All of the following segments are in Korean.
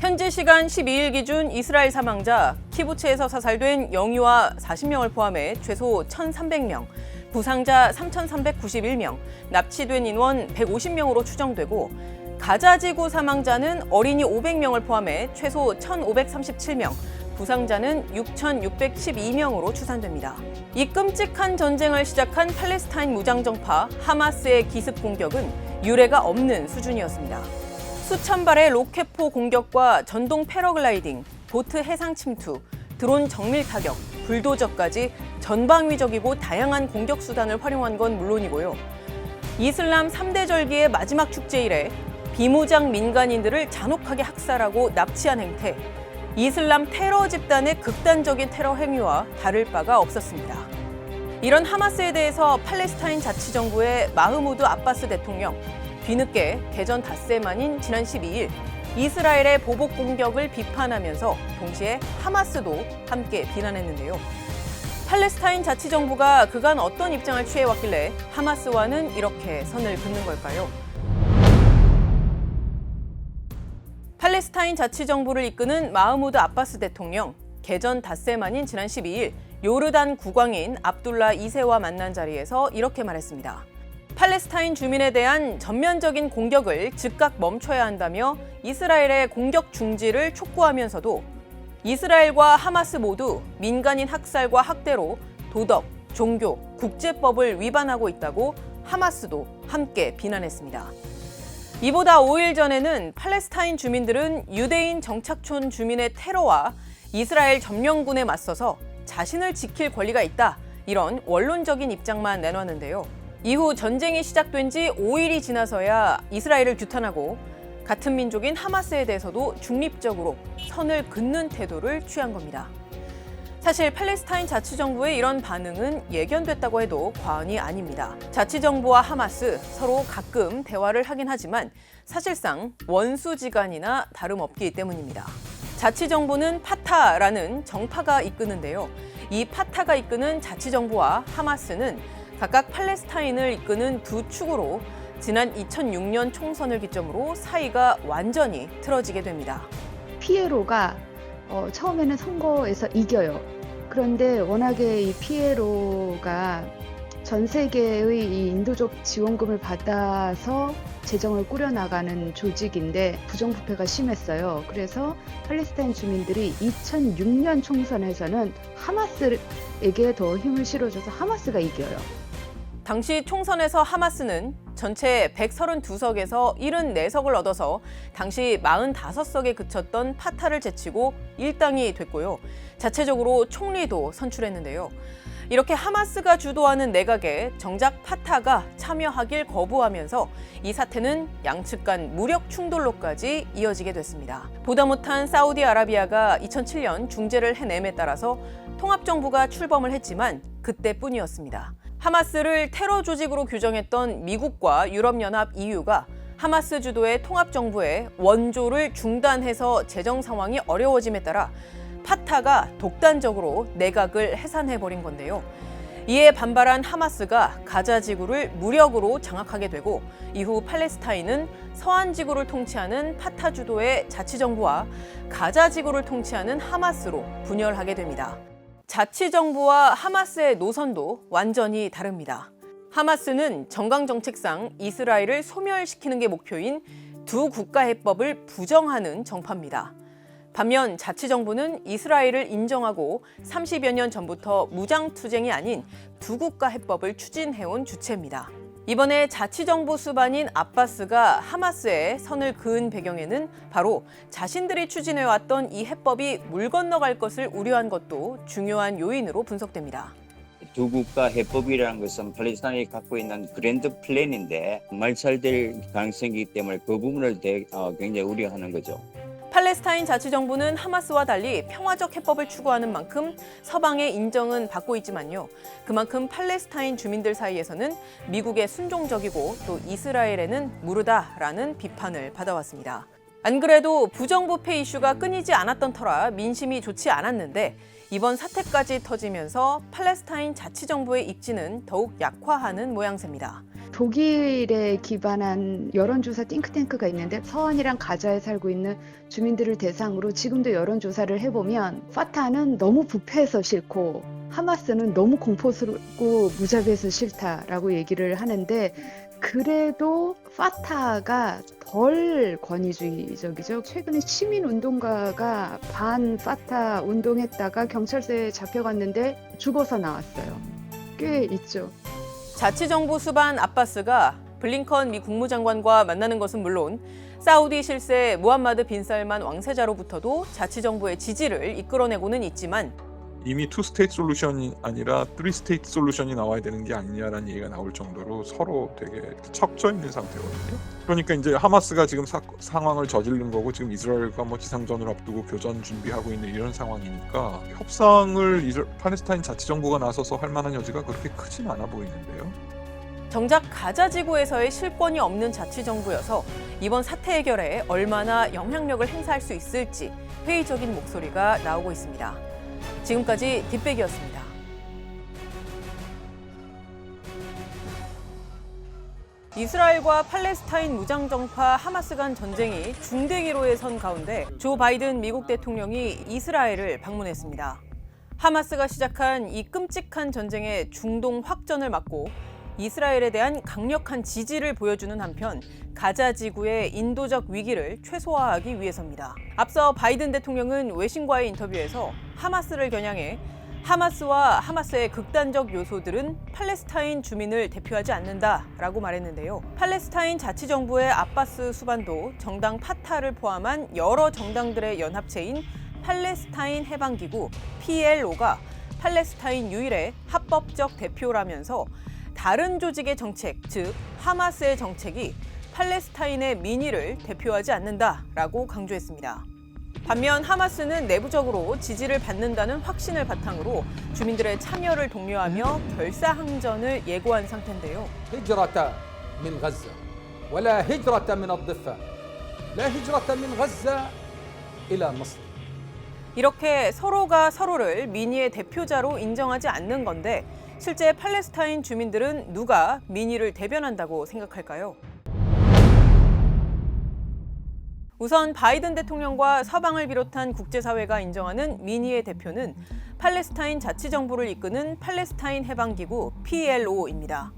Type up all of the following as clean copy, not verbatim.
현지 시간 12일 기준 이스라엘 사망자, 키부츠에서 사살된 영유아 40명을 포함해 최소 1,300명, 부상자 3,391명, 납치된 인원 150명으로 추정되고 가자 지구 사망자는 어린이 500명을 포함해 최소 1,537명, 부상자는 6,612명으로 추산됩니다. 이 끔찍한 전쟁을 시작한 팔레스타인 무장정파 하마스의 기습 공격은 유례가 없는 수준이었습니다. 수천 발의 로켓포 공격과 전동 패러글라이딩, 보트 해상 침투, 드론 정밀 타격, 불도저까지 전방위적이고 다양한 공격 수단을 활용한 건 물론이고요. 이슬람 3대 절기의 마지막 축제일에 비무장 민간인들을 잔혹하게 학살하고 납치한 행태, 이슬람 테러 집단의 극단적인 테러 행위와 다를 바가 없었습니다. 이런 하마스에 대해서 팔레스타인 자치정부의 마흐무드 아바스 대통령, 뒤늦게 개전 닷새 만인 지난 12일 이스라엘의 보복 공격을 비판하면서 동시에 하마스도 함께 비난했는데요. 팔레스타인 자치정부가 그간 어떤 입장을 취해왔길래 하마스와는 이렇게 선을 긋는 걸까요? 팔레스타인 자치정부를 이끄는 마흐무드 아바스 대통령, 개전 닷새 만인 지난 12일 요르단 국왕인 압둘라 2세와 만난 자리에서 이렇게 말했습니다. 팔레스타인 주민에 대한 전면적인 공격을 즉각 멈춰야 한다며 이스라엘의 공격 중지를 촉구하면서도 이스라엘과 하마스 모두 민간인 학살과 학대로 도덕, 종교, 국제법을 위반하고 있다고 하마스도 함께 비난했습니다. 이보다 5일 전에는 팔레스타인 주민들은 유대인 정착촌 주민의 테러와 이스라엘 점령군에 맞서서 자신을 지킬 권리가 있다, 이런 원론적인 입장만 내놨는데요. 이후 전쟁이 시작된 지 5일이 지나서야 이스라엘을 규탄하고 같은 민족인 하마스에 대해서도 중립적으로 선을 긋는 태도를 취한 겁니다. 사실 팔레스타인 자치정부의 이런 반응은 예견됐다고 해도 과언이 아닙니다. 자치정부와 하마스 서로 가끔 대화를 하긴 하지만 사실상 원수지간이나 다름없기 때문입니다. 자치정부는 파타라는 정파가 이끄는데요. 이 파타가 이끄는 자치정부와 하마스는 각각 팔레스타인을 이끄는 두 축으로 지난 2006년 총선을 기점으로 사이가 완전히 틀어지게 됩니다. 피에로가 처음에는 선거에서 이겨요. 그런데 워낙에 이 피에로가 전 세계의 이 인도적 지원금을 받아서 재정을 꾸려나가는 조직인데 부정부패가 심했어요. 그래서 팔레스타인 주민들이 2006년 총선에서는 하마스에게 더 힘을 실어줘서 하마스가 이겨요. 당시 총선에서 하마스는 전체 132석에서 74석을 얻어서 당시 45석에 그쳤던 파타를 제치고 일당이 됐고요. 자체적으로 총리도 선출했는데요. 이렇게 하마스가 주도하는 내각에 정작 파타가 참여하길 거부하면서 이 사태는 양측 간 무력 충돌로까지 이어지게 됐습니다. 보다 못한 사우디아라비아가 2007년 중재를 해냄에 따라서 통합정부가 출범을 했지만 그때뿐이었습니다. 하마스를 테러 조직으로 규정했던 미국과 유럽연합 EU가 하마스 주도의 통합정부의 원조를 중단해서 재정 상황이 어려워짐에 따라 파타가 독단적으로 내각을 해산해버린 건데요. 이에 반발한 하마스가 가자 지구를 무력으로 장악하게 되고 이후 팔레스타인은 서한 지구를 통치하는 파타 주도의 자치정부와 가자 지구를 통치하는 하마스로 분열하게 됩니다. 자치정부와 하마스의 노선도 완전히 다릅니다. 하마스는 정강정책상 이스라엘을 소멸시키는 게 목표인 두 국가 해법을 부정하는 정파입니다. 반면 자치정부는 이스라엘을 인정하고 30여 년 전부터 무장투쟁이 아닌 두 국가 해법을 추진해온 주체입니다. 이번에 자치정부 수반인 아바스가 하마스에 선을 그은 배경에는 바로 자신들이 추진해왔던 이 해법이 물 건너갈 것을 우려한 것도 중요한 요인으로 분석됩니다. 두 국가 해법이라는 것은 팔레스타인이 갖고 있는 그랜드 플랜인데 말살될 가능성이 있기 때문에 그 부분을 굉장히 우려하는 거죠. 팔레스타인 자치정부는 하마스와 달리 평화적 해법을 추구하는 만큼 서방의 인정은 받고 있지만요. 그만큼 팔레스타인 주민들 사이에서는 미국에 순종적이고 또 이스라엘에는 무르다라는 비판을 받아왔습니다. 안 그래도 부정부패 이슈가 끊이지 않았던 터라 민심이 좋지 않았는데 이번 사태까지 터지면서 팔레스타인 자치정부의 입지는 더욱 약화하는 모양새입니다. 독일에 기반한 여론조사 띵크탱크가 있는데 서한이랑 가자에 살고 있는 주민들을 대상으로 지금도 여론조사를 해보면 파타는 너무 부패해서 싫고 하마스는 너무 공포스럽고 무자비해서 싫다라고 얘기를 하는데 그래도 파타가 덜 권위주의적이죠. 최근에 시민운동가가 반 파타 운동했다가 경찰서에 잡혀갔는데 죽어서 나왔어요. 꽤 있죠. 자치정부 수반 아바스가 블링컨 미 국무장관과 만나는 것은 물론 사우디 실세 무함마드 빈 살만 왕세자로부터도 자치정부의 지지를 이끌어내고는 있지만 이미 투 스테이트 솔루션이 아니라 쓰리 스테이트 솔루션이 나와야 되는 게 아니냐라는 얘기가 나올 정도로 서로 되게 척져 있는 상태거든요. 그러니까 이제 하마스가 지금 상황을 저지른 거고 지금 이스라엘과 뭐 지상전을 앞두고 교전 준비하고 있는 이런 상황이니까 협상을 팔레스타인 자치정부가 나서서 할 만한 여지가 그렇게 크진 않아 보이는데요. 정작 가자 지구에서의 실권이 없는 자치정부여서 이번 사태 해결에 얼마나 영향력을 행사할 수 있을지 회의적인 목소리가 나오고 있습니다. 지금까지 뒷백이었습니다. 이스라엘과 팔레스타인 무장정파 하마스 간 전쟁이 중대기로에 선 가운데 조 바이든 미국 대통령이 이스라엘을 방문했습니다. 하마스가 시작한 이 끔찍한 전쟁의 중동 확전을 막고 이스라엘에 대한 강력한 지지를 보여주는 한편 가자 지구의 인도적 위기를 최소화하기 위해서입니다. 앞서 바이든 대통령은 외신과의 인터뷰에서 하마스를 겨냥해 하마스와 하마스의 극단적 요소들은 팔레스타인 주민을 대표하지 않는다라고 말했는데요. 팔레스타인 자치정부의 아바스 수반도 정당 파타를 포함한 여러 정당들의 연합체인 팔레스타인 해방기구 PLO가 팔레스타인 유일의 합법적 대표라면서 다른 조직의 정책, 즉 하마스의 정책이 팔레스타인의 민의를 대표하지 않는다라고 강조했습니다. 반면 하마스는 내부적으로 지지를 받는다는 확신을 바탕으로 주민들의 참여를 독려하며 결사항전을 예고한 상태인데요. هجرة من غزة ولا هجرة من الضفة لا هجرة من غزة إلى مصر. 이렇게 서로가 서로를 민의의 대표자로 인정하지 않는 건데 실제 팔레스타인 주민들은 누가 민의를 대변한다고 생각할까요? 우선 바이든 대통령과 서방을 비롯한 국제사회가 인정하는 민의의 대표는 팔레스타인 자치정부를 이끄는 팔레스타인 해방기구 PLO입니다.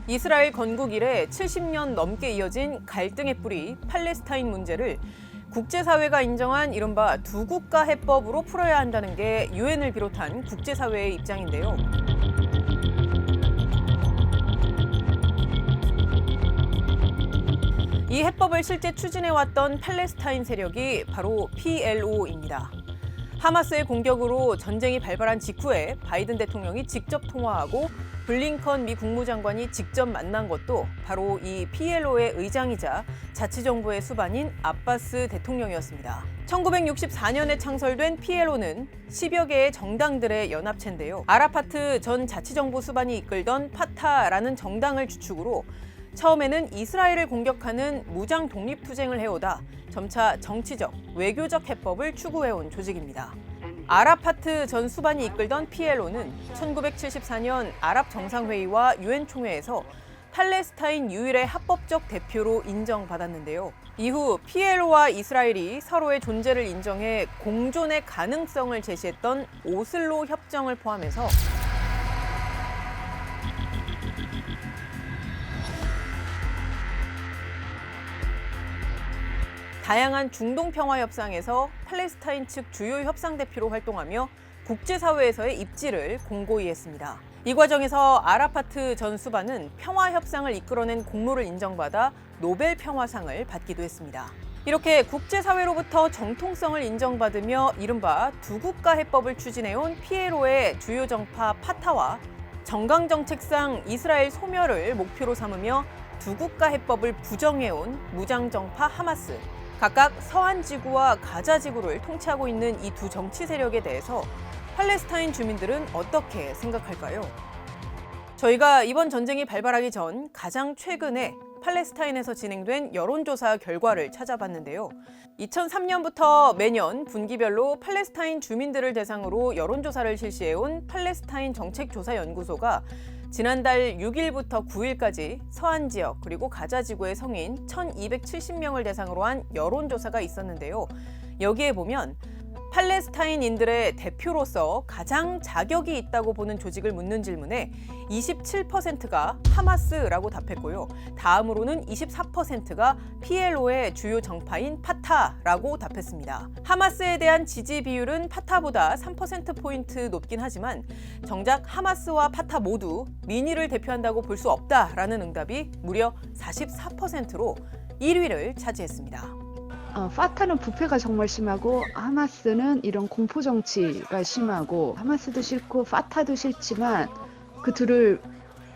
이스라엘 건국 이래 70년 넘게 이어진 갈등의 뿌리 팔레스타인 문제를 국제사회가 인정한 이른바 두 국가 해법으로 풀어야 한다는 게 유엔을 비롯한 국제사회의 입장인데요. 이 해법을 실제 추진해왔던 팔레스타인 세력이 바로 PLO입니다. 하마스의 공격으로 전쟁이 발발한 직후에 바이든 대통령이 직접 통화하고 블링컨 미 국무장관이 직접 만난 것도 바로 이 PLO의 의장이자 자치정부의 수반인 아바스 대통령이었습니다. 1964년에 창설된 PLO는 10여 개의 정당들의 연합체인데요. 아라파트 전 자치정부 수반이 이끌던 파타라는 정당을 주축으로 처음에는 이스라엘을 공격하는 무장 독립투쟁을 해오다 점차 정치적, 외교적 해법을 추구해온 조직입니다. 아라파트 전 수반이 이끌던 PLO는 1974년 아랍 정상회의와 유엔 총회에서 팔레스타인 유일의 합법적 대표로 인정받았는데요. 이후 PLO와 이스라엘이 서로의 존재를 인정해 공존의 가능성을 제시했던 오슬로 협정을 포함해서 다양한 중동 평화 협상에서 팔레스타인 측 주요 협상 대표로 활동하며 국제사회에서의 입지를 공고히 했습니다. 이 과정에서 아라파트 전 수반은 평화 협상을 이끌어낸 공로를 인정받아 노벨 평화상을 받기도 했습니다. 이렇게 국제사회로부터 정통성을 인정받으며 이른바 두 국가 해법을 추진해온 PLO의 주요 정파 파타와 정강정책상 이스라엘 소멸을 목표로 삼으며 두 국가 해법을 부정해온 무장정파 하마스, 각각 서한지구와 가자지구를 통치하고 있는 이 두 정치 세력에 대해서 팔레스타인 주민들은 어떻게 생각할까요? 저희가 이번 전쟁이 발발하기 전 가장 최근에 팔레스타인에서 진행된 여론조사 결과를 찾아봤는데요. 2003년부터 매년 분기별로 팔레스타인 주민들을 대상으로 여론조사를 실시해온 팔레스타인 정책조사연구소가 지난달 6일부터 9일까지 서한 지역 그리고 가자 지구의 성인 1,270명을 대상으로 한 여론조사가 있었는데요. 여기에 보면 팔레스타인인들의 대표로서 가장 자격이 있다고 보는 조직을 묻는 질문에 27%가 하마스라고 답했고요. 다음으로는 24%가 PLO의 주요 정파인 파타라고 답했습니다. 하마스에 대한 지지 비율은 파타보다 3%포인트 높긴 하지만 정작 하마스와 파타 모두 민의를 대표한다고 볼 수 없다라는 응답이 무려 44%로 1위를 차지했습니다. 파타는 부패가 정말 심하고 하마스는 이런 공포 정치가 심하고 하마스도 싫고 파타도 싫지만 그 둘을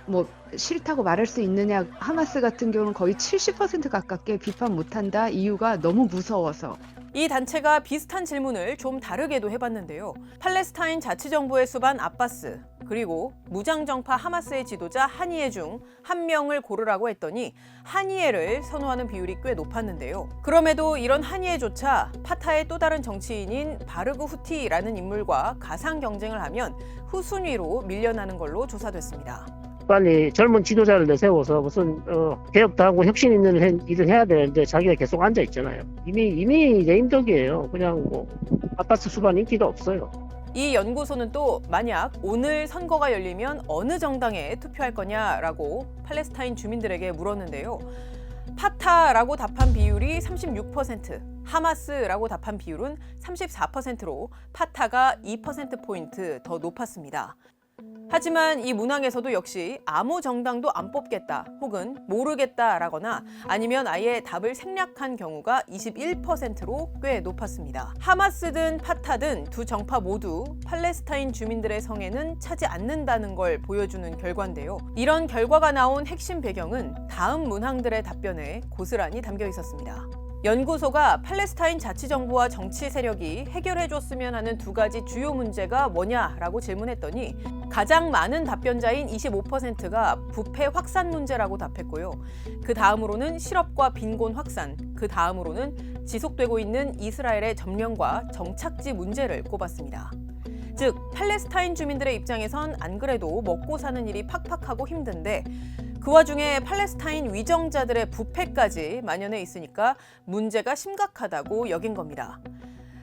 뭐 싫다고 말할 수 있느냐. 하마스 같은 경우는 거의 70% 가깝게 비판 못한다. 이유가 너무 무서워서. 이 단체가 비슷한 질문을 좀 다르게도 해봤는데요. 팔레스타인 자치정부의 수반 아바스 그리고 무장정파 하마스의 지도자 하니예 중 한 명을 고르라고 했더니 하니예를 선호하는 비율이 꽤 높았는데요. 그럼에도 이런 하니예조차 파타의 또 다른 정치인인 바르그 후티라는 인물과 가상 경쟁을 하면 후순위로 밀려나는 걸로 조사됐습니다. 빨리 젊은 지도자를 내세워서 무슨 개혁도 하고 혁신 있는 일을 해야 되는데 자기가 계속 앉아 있잖아요. 이미 레임덕이에요. 그냥 뭐 아바스 수반 인기가 없어요. 이 연구소는 또 만약 오늘 선거가 열리면 어느 정당에 투표할 거냐라고 팔레스타인 주민들에게 물었는데요. 파타라고 답한 비율이 36%, 하마스라고 답한 비율은 34%로 파타가 2%포인트 더 높았습니다. 하지만 이 문항에서도 역시 아무 정당도 안 뽑겠다 혹은 모르겠다라거나 아니면 아예 답을 생략한 경우가 21%로 꽤 높았습니다. 하마스든 파타든 두 정파 모두 팔레스타인 주민들의 성에는 차지 않는다는 걸 보여주는 결과인데요. 이런 결과가 나온 핵심 배경은 다음 문항들의 답변에 고스란히 담겨 있었습니다. 연구소가 팔레스타인 자치정부와 정치 세력이 해결해줬으면 하는 두 가지 주요 문제가 뭐냐라고 질문했더니 가장 많은 답변자인 25%가 부패 확산 문제라고 답했고요. 그 다음으로는 실업과 빈곤 확산, 그 다음으로는 지속되고 있는 이스라엘의 점령과 정착지 문제를 꼽았습니다. 즉, 팔레스타인 주민들의 입장에선 안 그래도 먹고 사는 일이 팍팍하고 힘든데 그 와중에 팔레스타인 위정자들의 부패까지 만연해 있으니까 문제가 심각하다고 여긴 겁니다.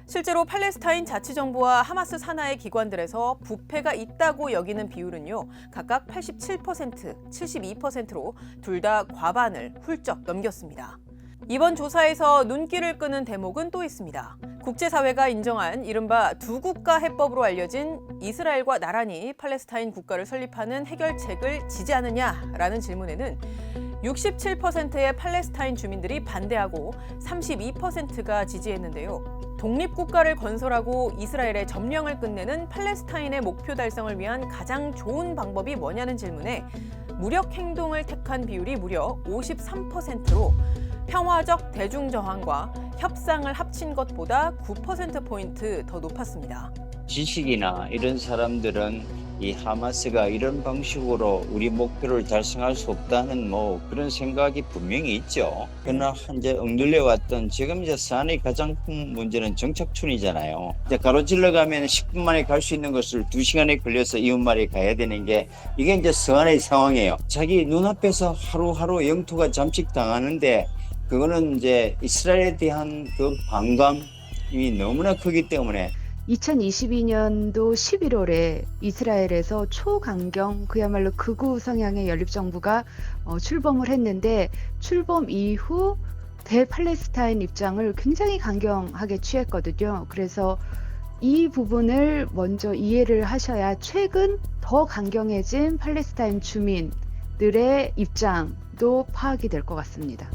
실제로 팔레스타인 자치정부와 하마스 산하의 기관들에서 부패가 있다고 여기는 비율은요, 각각 87%, 72%로 둘 다 과반을 훌쩍 넘겼습니다. 이번 조사에서 눈길을 끄는 대목은 또 있습니다. 국제사회가 인정한 이른바 두 국가 해법으로 알려진 이스라엘과 나란히 팔레스타인 국가를 설립하는 해결책을 지지하느냐라는 질문에는 67%의 팔레스타인 주민들이 반대하고 32%가 지지했는데요. 독립국가를 건설하고 이스라엘의 점령을 끝내는 팔레스타인의 목표 달성을 위한 가장 좋은 방법이 뭐냐는 질문에 무력 행동을 택한 비율이 무려 53%로 평화적 대중저항과 협상을 합친 것보다 9%포인트 더 높았습니다. 지식이나 이런 사람들은 이 하마스가 이런 방식으로 우리 목표를 달성할 수 없다는 뭐 그런 생각이 분명히 있죠. 그러나 이제 억눌려 왔던 지금 이제 사안의 가장 큰 문제는 정착촌이잖아요. 이제 가로질러 가면 10분 만에 갈 수 있는 것을 2시간에 걸려서 이웃마을에 가야 되는 게 이게 이제 서안의 상황이에요. 자기 눈앞에서 하루하루 영토가 잠식당하는데 그거는 이제 이스라엘에 대한 그 반감이 너무나 크기 때문에 2022년도 11월에 이스라엘에서 초강경 그야말로 극우 성향의 연립정부가 출범을 했는데 출범 이후 대팔레스타인 입장을 굉장히 강경하게 취했거든요. 그래서 이 부분을 먼저 이해를 하셔야 최근 더 강경해진 팔레스타인 주민들의 입장도 파악이 될 것 같습니다.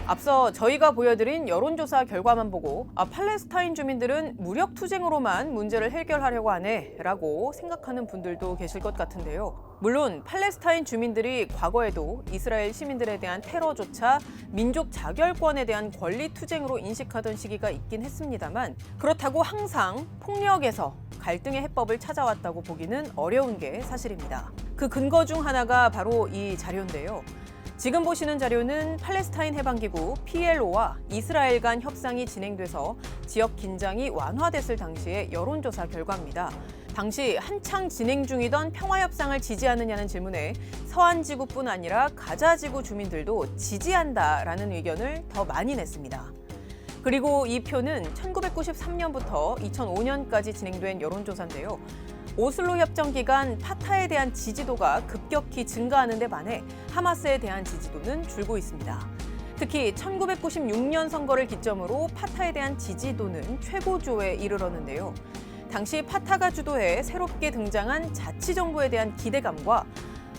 앞서 저희가 보여드린 여론조사 결과만 보고 팔레스타인 주민들은 무력 투쟁으로만 문제를 해결하려고 하네 라고 생각하는 분들도 계실 것 같은데요. 물론 팔레스타인 주민들이 과거에도 이스라엘 시민들에 대한 테러조차 민족 자결권에 대한 권리 투쟁으로 인식하던 시기가 있긴 했습니다만 그렇다고 항상 폭력에서 갈등의 해법을 찾아왔다고 보기는 어려운 게 사실입니다. 그 근거 중 하나가 바로 이 자료인데요. 지금 보시는 자료는 팔레스타인 해방기구 PLO와 이스라엘 간 협상이 진행돼서 지역 긴장이 완화됐을 당시의 여론조사 결과입니다. 당시 한창 진행 중이던 평화협상을 지지하느냐는 질문에 서한지구뿐 아니라 가자지구 주민들도 지지한다라는 의견을 더 많이 냈습니다. 그리고 이 표는 1993년부터 2005년까지 진행된 여론조사인데요. 오슬로 협정 기간 파타에 대한 지지도가 급격히 증가하는 데 반해 하마스에 대한 지지도는 줄고 있습니다. 특히 1996년 선거를 기점으로 파타에 대한 지지도는 최고조에 이르렀는데요. 당시 파타가 주도해 새롭게 등장한 자치정부에 대한 기대감과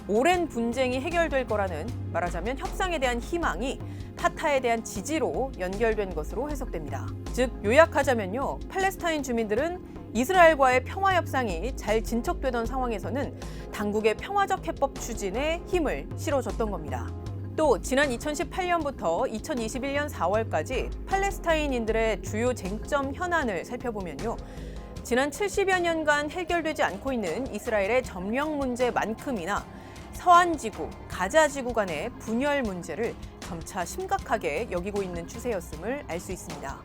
오랜 분쟁이 해결될 거라는, 말하자면 협상에 대한 희망이 파타에 대한 지지로 연결된 것으로 해석됩니다. 즉 요약하자면요, 팔레스타인 주민들은 이스라엘과의 평화협상이 잘 진척되던 상황에서는 당국의 평화적 해법 추진에 힘을 실어줬던 겁니다. 또 지난 2018년부터 2021년 4월까지 팔레스타인인들의 주요 쟁점 현안을 살펴보면요, 지난 70여 년간 해결되지 않고 있는 이스라엘의 점령 문제만큼이나 서한지구, 가자지구 간의 분열 문제를 점차 심각하게 여기고 있는 추세였음을 알 수 있습니다.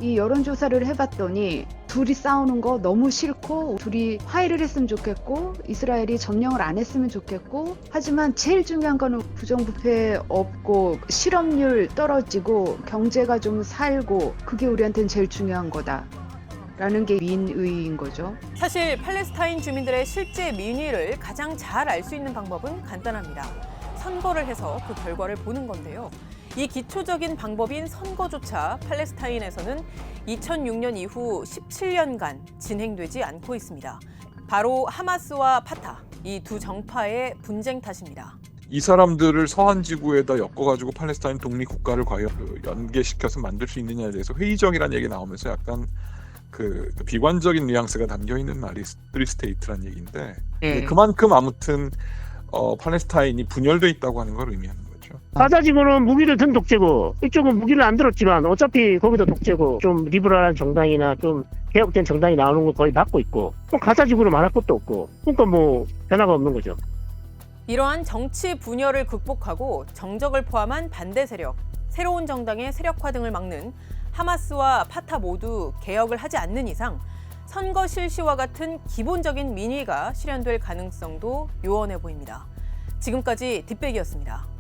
이 여론조사를 해봤더니 둘이 싸우는 거 너무 싫고 둘이 화해를 했으면 좋겠고 이스라엘이 점령을 안 했으면 좋겠고, 하지만 제일 중요한 거는 부정부패 없고 실업률 떨어지고 경제가 좀 살고, 그게 우리한테는 제일 중요한 거다 라는 게 민의인 거죠. 사실 팔레스타인 주민들의 실제 민의를 가장 잘 알 수 있는 방법은 간단합니다. 선거를 해서 그 결과를 보는 건데요. 이 기초적인 방법인 선거조차 팔레스타인에서는 2006년 이후 17년간 진행되지 않고 있습니다. 바로 하마스와 파타, 이 두 정파의 분쟁 탓입니다. 이 사람들을 서한지구에다 엮어가지고 팔레스타인 독립국가를 과연 연계시켜서 만들 수 있느냐에 대해서 회의적이라는 얘기 나오면서 약간 그 비관적인 뉘앙스가 담겨있는 말이 스테이트란 얘기인데, 그만큼 아무튼 팔레스타인이 분열돼 있다고 하는 걸 의미하는 거죠. 가자지구는 무기를 든 독재고 이쪽은 무기를 안 들었지만 어차피 거기도 독재고, 좀 리버럴한 정당이나 좀 개혁된 정당이 나오는 거 거의 받고 있고, 또 가자지구를 말할 것도 없고, 그러니까 뭐 변화가 없는 거죠. 이러한 정치 분열을 극복하고 정적을 포함한 반대 세력, 새로운 정당의 세력화 등을 막는 하마스와 파타 모두 개혁을 하지 않는 이상 선거 실시와 같은 기본적인 민의가 실현될 가능성도 요원해 보입니다. 지금까지 뒷배기였습니다.